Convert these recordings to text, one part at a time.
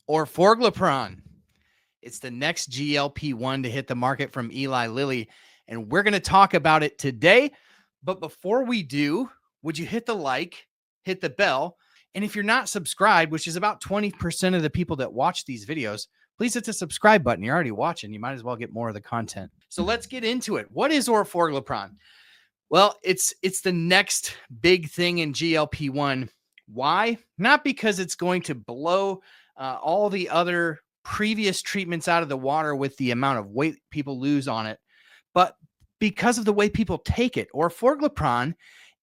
Orforglipron. It's the next GLP-1 to hit the market from Eli Lilly, and we're going to talk about it today. But before we do, would you hit the like, hit the bell, and if you're not subscribed, which is about 20% of the people that watch these videos, please hit the subscribe button. You're already watching. You might as well get more of the content. So let's get into it. What is Orforglipron? Well, it's the next big thing in GLP-1. Why? Not because it's going to blow all the other previous treatments out of the water with the amount of weight people lose on it, but because of the way people take it. Orforglipron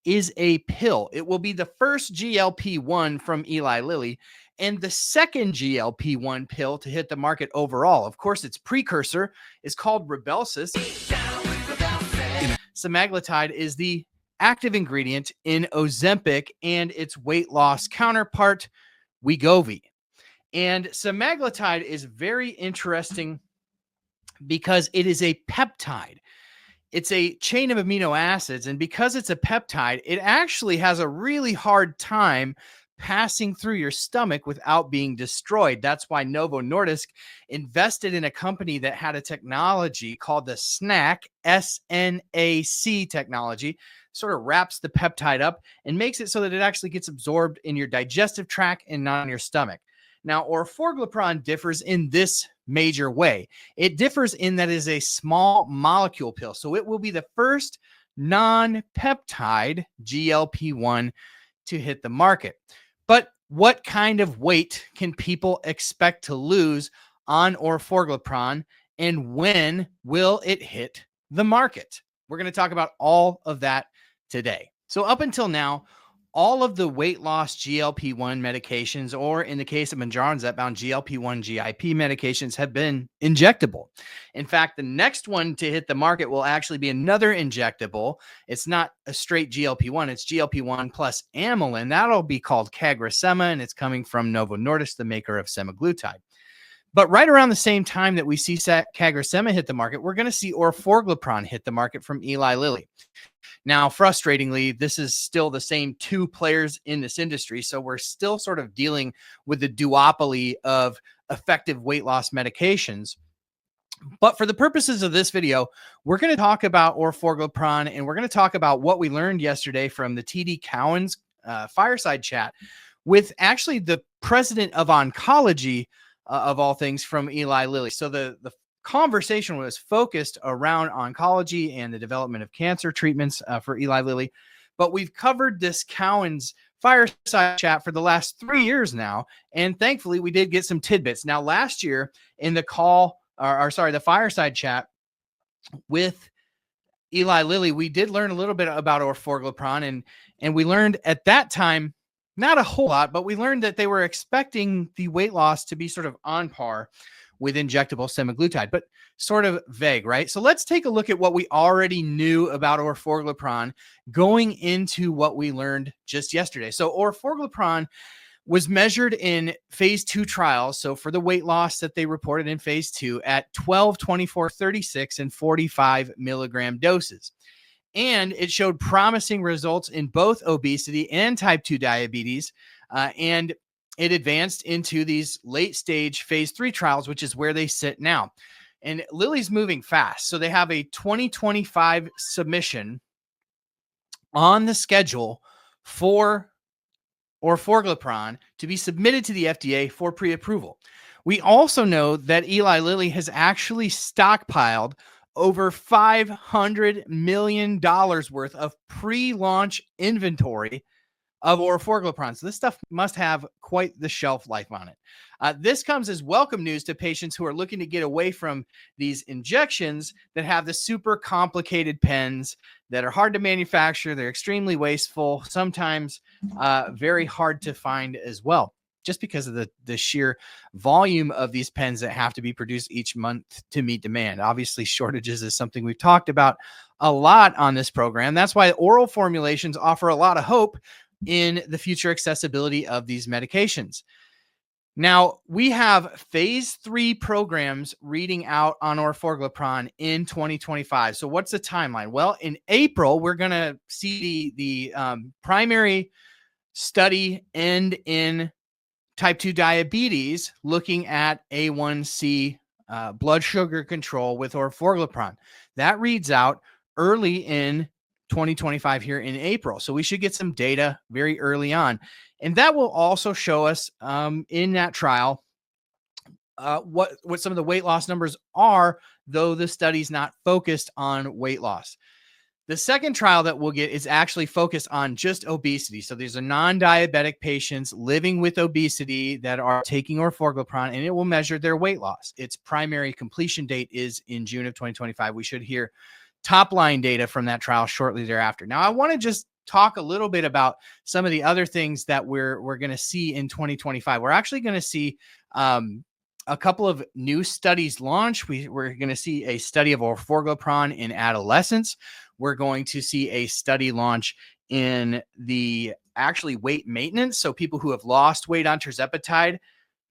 is a pill. It will be the first GLP-1 from Eli Lilly and the second GLP-1 pill to hit the market overall. Of course, its precursor is called Rybelsus. Semaglutide is the active ingredient in Ozempic and its weight loss counterpart, Wegovy. And semaglutide is very interesting because it is a peptide. It's a chain of amino acids, and because it's a peptide, it actually has a really hard time passing through your stomach without being destroyed. That's why Novo Nordisk invested in a company that had a technology called the SNAC, S-N-A-C technology, sort of wraps the peptide up and makes it so that it actually gets absorbed in your digestive tract and not in your stomach. Now, Orforglipron differs in this major way. It differs in that it is a small molecule pill. So it will be the first non-peptide GLP-1 to hit the market. But what kind of weight can people expect to lose on Orforglipron, and when will it hit the market? We're going to talk about all of that today. So up until now, all of the weight loss GLP-1 medications, or in the case of Mounjaro and Zepbound, GLP-1 GIP medications, have been injectable. In fact, the next one to hit the market will actually be another injectable. It's not a straight GLP-1, it's GLP-1 plus amylin. That'll be called CagriSema, and it's coming from Novo Nordisk, the maker of semaglutide. But right around the same time that we see CagriSema hit the market, we're going to see Orforglipron hit the market from Eli Lilly. Now, frustratingly, this is still the same two players in this industry, so we're still sort of dealing with the duopoly of effective weight loss medications. But for the purposes of this video, we're going to talk about Orforglipron, and we're going to talk about what we learned yesterday from the TD Cowen's fireside chat with actually the president of oncology of all things from Eli Lilly. So the conversation was focused around oncology and the development of cancer treatments for Eli Lilly. But we've covered this Cowen's fireside chat for the last 3 years now. And thankfully, we did get some tidbits. Now, last year in the the fireside chat with Eli Lilly, we did learn a little bit about Orforglipron. And we learned at that time, not a whole lot, but we learned that they were expecting the weight loss to be sort of on par with injectable semaglutide, but sort of vague, right? So let's take a look at what we already knew about Orforglipron going into what we learned just yesterday. So Orforglipron was measured in phase 2 trials. So for the weight loss that they reported in phase 2 at 12, 24, 36, and 45 milligram doses. And it showed promising results in both obesity and type 2 diabetes. And it advanced into these late stage phase 3 trials, which is where they sit now. And Lilly's moving fast. So they have a 2025 submission on the schedule for Orforglipron to be submitted to the FDA for pre-approval. We also know that Eli Lilly has actually stockpiled over $500 million worth of pre-launch inventory of Orforglipron. So this stuff must have quite the shelf life on it. This comes as welcome news to patients who are looking to get away from these injections that have the super complicated pens that are hard to manufacture. They're extremely wasteful, sometimes very hard to find as well, just because of the sheer volume of these pens that have to be produced each month to meet demand. Obviously, shortages is something we've talked about a lot on this program. That's why oral formulations offer a lot of hope in the future accessibility of these medications. Now, we have phase 3 programs reading out on Orforglipron in 2025. So what's the timeline? Well, in April, we're going to see the primary study end in type 2 diabetes, looking at A1C blood sugar control with orforglipron. That reads out early in 2025 here in April. So we should get some data very early on. And that will also show us in that trial what some of the weight loss numbers are, though the study's not focused on weight loss. The second trial that we'll get is actually focused on just obesity. So these are non-diabetic patients living with obesity that are taking orforglipron, and it will measure their weight loss. Its primary completion date is in June of 2025. We should hear top-line data from that trial shortly thereafter. Now, I want to just talk a little bit about some of the other things that we're going to see in 2025. We're actually going to see a couple of new studies launch. We're going to see a study of orforglipron in adolescents. We're going to see a study launch in the actually weight maintenance. So people who have lost weight on tirzepatide,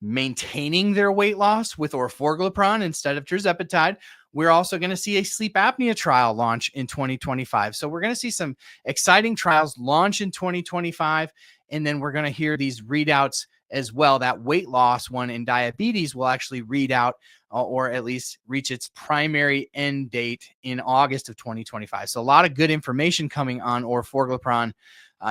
maintaining their weight loss with orforglipron instead of tirzepatide. We're also going to see a sleep apnea trial launch in 2025. So we're going to see some exciting trials launch in 2025. And then we're going to hear these readouts as well. That weight loss one in diabetes will actually read out or at least reach its primary end date in August of 2025. So a lot of good information coming on orforglipron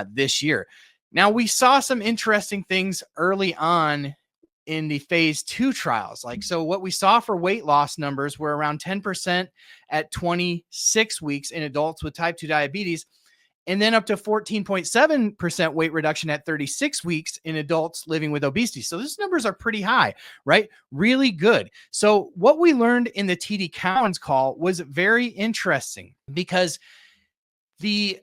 this year. Now, we saw some interesting things early on in the phase 2 trials. So what we saw for weight loss numbers were around 10% at 26 weeks in adults with type 2 diabetes, and then up to 14.7% weight reduction at 36 weeks in adults living with obesity. So those numbers are pretty high, right? Really good. So what we learned in the TD Cowen's call was very interesting because this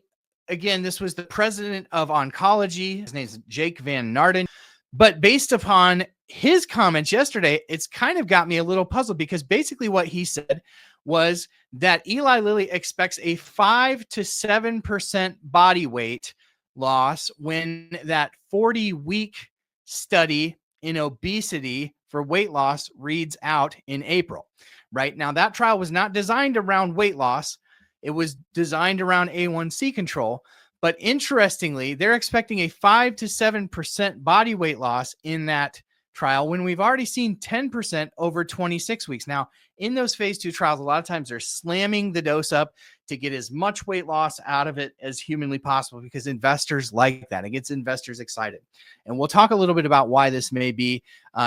was the president of oncology. His name is Jake Van Naarden. But based upon his comments yesterday, it's kind of got me a little puzzled because basically what he said was that Eli Lilly expects a 5 to 7% body weight loss when that 40-week study in obesity for weight loss reads out in April. Right now, that trial was not designed around weight loss. It was designed around A1C control. But interestingly, they're expecting a 5 to 7% body weight loss in that trial when we've already seen 10% over 26 weeks. Now, in those phase 2 trials, a lot of times they're slamming the dose up to get as much weight loss out of it as humanly possible because investors like that. It gets investors excited. And we'll talk a little bit about why this may be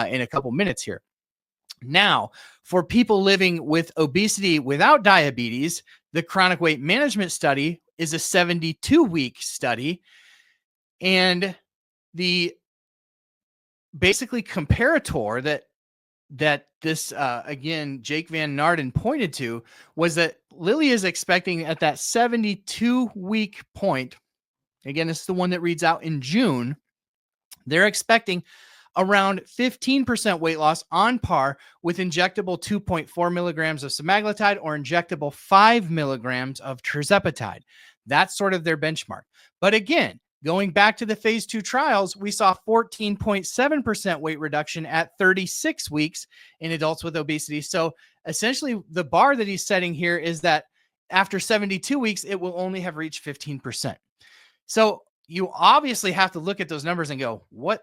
in a couple minutes here. Now, for people living with obesity without diabetes, the chronic weight management study is a 72-week study. And the basically comparator that this, again, Jake Van Naarden pointed to was that Lilly is expecting at that 72-week point, again, this is the one that reads out in June, they're expecting around 15% weight loss on par with injectable 2.4 milligrams of semaglutide or injectable 5 milligrams of tirzepatide. That's sort of their benchmark. But again, going back to the phase 2 trials, we saw 14.7% weight reduction at 36 weeks in adults with obesity. So essentially, the bar that he's setting here is that after 72 weeks, it will only have reached 15%. So you obviously have to look at those numbers and go, what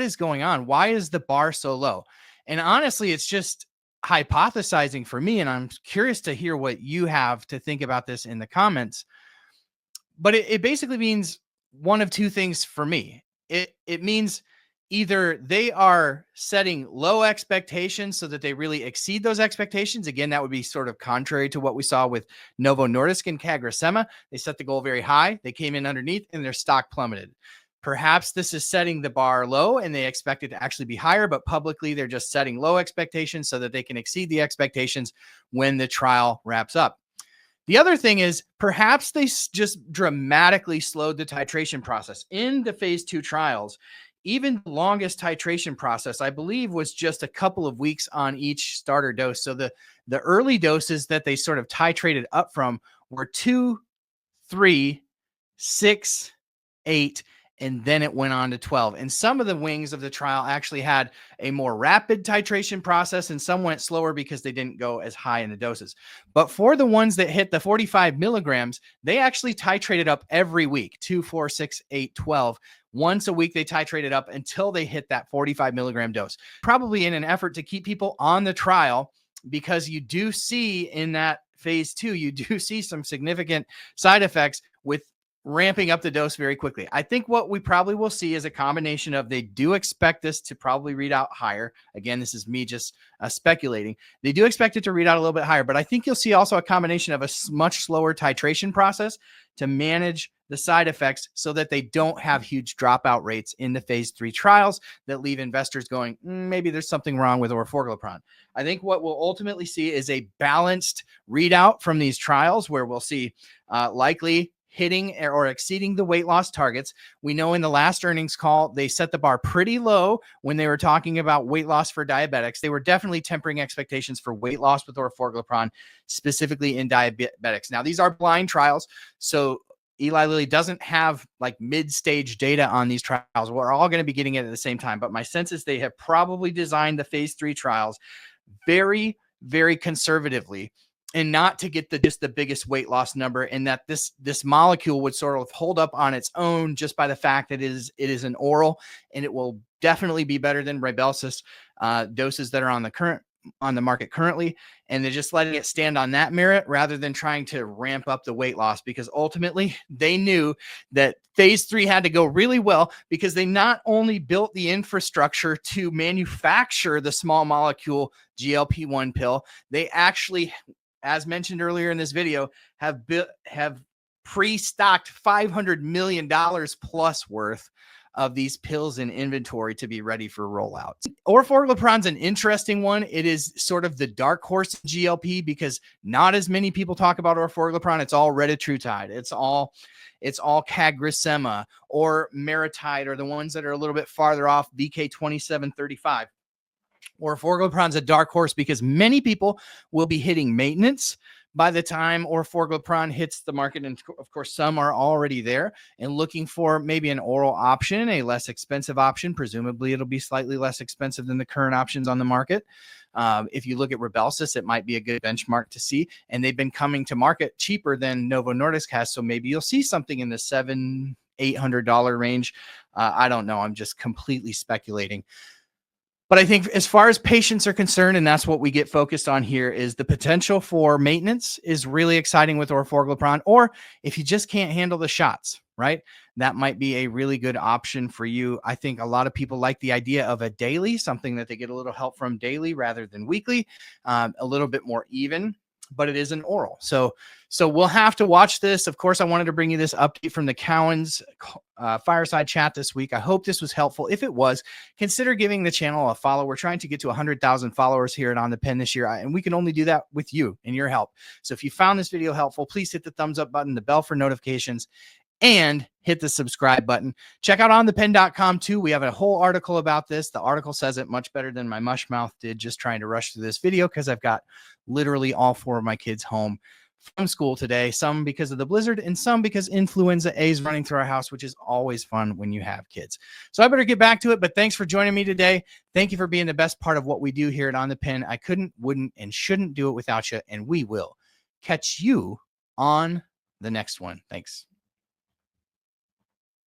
is going on? Why is the bar so low? And honestly, it's just hypothesizing for me. And I'm curious to hear what you have to think about this in the comments. But it basically means one of two things for me. It means either they are setting low expectations so that they really exceed those expectations. Again, that would be sort of contrary to what we saw with Novo Nordisk and CagriSema. They set the goal very high. They came in underneath and their stock plummeted. Perhaps this is setting the bar low and they expect it to actually be higher, but publicly they're just setting low expectations so that they can exceed the expectations when the trial wraps up. The other thing is perhaps they just dramatically slowed the titration process. In the phase 2 trials, even the longest titration process, I believe, was just a couple of weeks on each starter dose. So the early doses that they sort of titrated up from were 2, 3, 6, 8, and then it went on to 12. And some of the wings of the trial actually had a more rapid titration process, and some went slower because they didn't go as high in the doses. But for the ones that hit the 45 milligrams, they actually titrated up every week, 2, 4, 6, 8, 12, Once a week, they titrate it up until they hit that 45 milligram dose, probably in an effort to keep people on the trial, because you do see in that phase 2, you do see some significant side effects with ramping up the dose very quickly. I think what we probably will see is a combination of, they do expect this to probably read out higher. Again, this is me just speculating. They do expect it to read out a little bit higher, but I think you'll see also a combination of a much slower titration process to manage the side effects so that they don't have huge dropout rates in the phase 3 trials that leave investors going, maybe there's something wrong with Orforglipron. I think what we'll ultimately see is a balanced readout from these trials, where we'll see likely hitting or exceeding the weight loss targets. We know in the last earnings call, they set the bar pretty low when they were talking about weight loss for diabetics. They were definitely tempering expectations for weight loss with Orforglipron, specifically in diabetics. Now, these are blind trials, so Eli Lilly doesn't have like mid-stage data on these trials. We're all going to be getting it at the same time, but my sense is they have probably designed the phase 3 trials very, very conservatively, and not to get just the biggest weight loss number, and that this molecule would sort of hold up on its own just by the fact that it is an oral, and it will definitely be better than Rybelsus doses that are on the market currently, and they're just letting it stand on that merit rather than trying to ramp up the weight loss, because ultimately they knew that phase 3 had to go really well, because they not only built the infrastructure to manufacture the small molecule GLP-1 pill, they actually, as mentioned earlier in this video, have pre-stocked $500 million plus worth of these pills in inventory to be ready for rollout. Orforglipron's an interesting one. It is sort of the dark horse GLP, because not as many people talk about Orforglipron. It's all retatrutide. It's all CagriSema or Maritide, or the ones that are a little bit farther off, VK2735. Orforglipron's a dark horse because many people will be hitting maintenance by the time Orforglipron hits the market. And of course, some are already there and looking for maybe an oral option, a less expensive option. Presumably, it'll be slightly less expensive than the current options on the market. If you look at Rybelsus, it might be a good benchmark to see. And they've been coming to market cheaper than Novo Nordisk has. So maybe you'll see something in the $700-800 range. I don't know. I'm just completely speculating. But I think as far as patients are concerned, and that's what we get focused on here, is the potential for maintenance is really exciting with Orforglipron. Or if you just can't handle the shots, right? That might be a really good option for you. I think a lot of people like the idea of a daily, something that they get a little help from daily rather than weekly, a little bit more even, but it is an oral. So we'll have to watch this. Of course, I wanted to bring you this update from the Cowan's fireside chat this week. I hope this was helpful. If it was, consider giving the channel a follow. We're trying to get to 100,000 followers here at On the Pen this year, and we can only do that with you and your help. So if you found this video helpful, please hit the thumbs up button, the bell for notifications, and hit the subscribe button. Check out onthepen.com too. We have a whole article about this. The article says it much better than my mush mouth did just trying to rush through this video, because I've got literally all 4 of my kids home from school today, some because of the blizzard and some because influenza A is running through our house, which is always fun when you have kids. So I better get back to it, but thanks for joining me today. Thank you for being the best part of what we do here at On the Pen. I couldn't, wouldn't, and shouldn't do it without you, and we will catch you on the next one. Thanks.